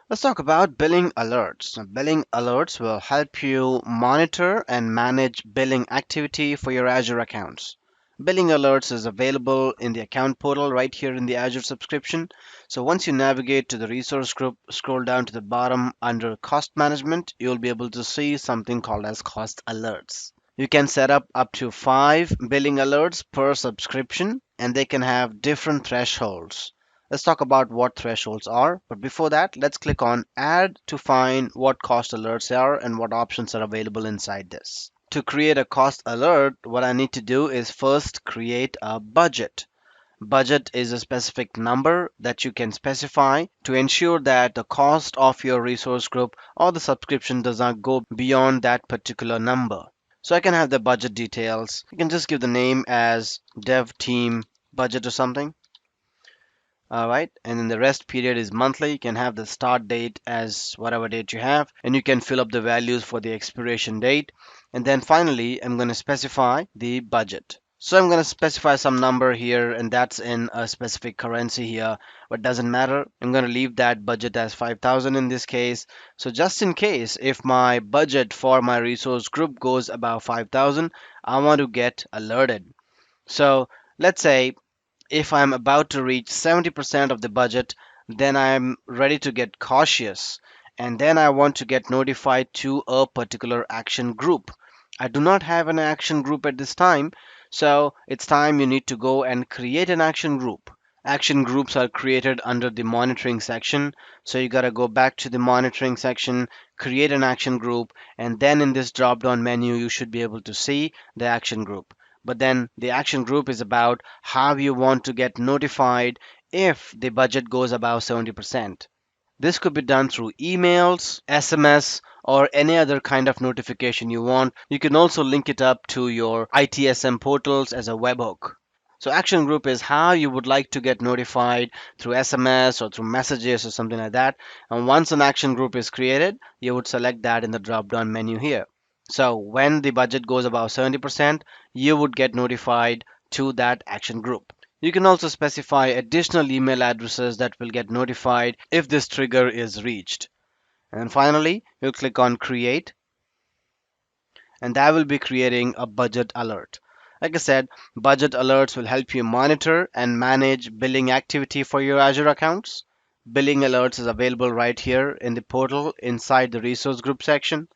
Let's talk about billing alerts. Billing alerts will help you monitor and manage billing activity for your Azure accounts. Billing alerts is available in the account portal right here in the Azure subscription. So once you navigate to the resource group, scroll down to the bottom under cost management, you'll be able to see something called as cost alerts. You can set up to 5 billing alerts per subscription, and they can have different thresholds. Let's talk about what thresholds are. But before that, let's click on Add to find what cost alerts are and what options are available inside this. To create a cost alert, what I need to do is first create a budget. Budget is a specific number that you can specify to ensure that the cost of your resource group or the subscription does not go beyond that particular number. So I can have the budget details. You can just give the name as dev team budget or something. All right, and then the rest period is monthly. You can have the start date as whatever date you have, and you can fill up the values for the expiration date. And then finally, I'm going to specify the budget. So I'm going to specify some number here, and that's in a specific currency here, but doesn't matter. I'm going to leave that budget as 5,000 in this case. So just in case if my budget for my resource group goes above 5,000, I want to get alerted. So let's say if I'm about to reach 70% of the budget, then I'm ready to get cautious. And then I want to get notified to a particular action group. I do not have an action group at this time, so it's time you need to go and create an action group. Action groups are created under the monitoring section. So you got to go back to the monitoring section, create an action group, and then in this drop down menu, you should be able to see the action group. But then the action group is about how you want to get notified if the budget goes above 70%. This could be done through emails, SMS, or any other kind of notification you want. You can also link it up to your ITSM portals as a webhook. So action group is how you would like to get notified through SMS or through messages or something like that. And once an action group is created, you would select that in the drop down menu here. So when the budget goes above 70%, you would get notified to that action group. You can also specify additional email addresses that will get notified if this trigger is reached. And finally, you click on create, and that will be creating a budget alert. Like I said, budget alerts will help you monitor and manage billing activity for your Azure accounts. Billing alerts is available right here in the portal inside the resource group section.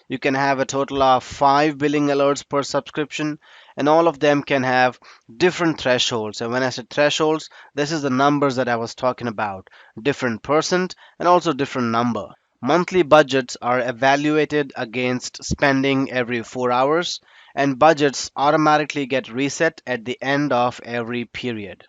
You can have a total of 5 billing alerts per subscription, and all of them can have different thresholds. And when I said thresholds, this is the numbers that I was talking about, different percent and also different number. Monthly budgets are evaluated against spending every 4 hours, and budgets automatically get reset at the end of every period.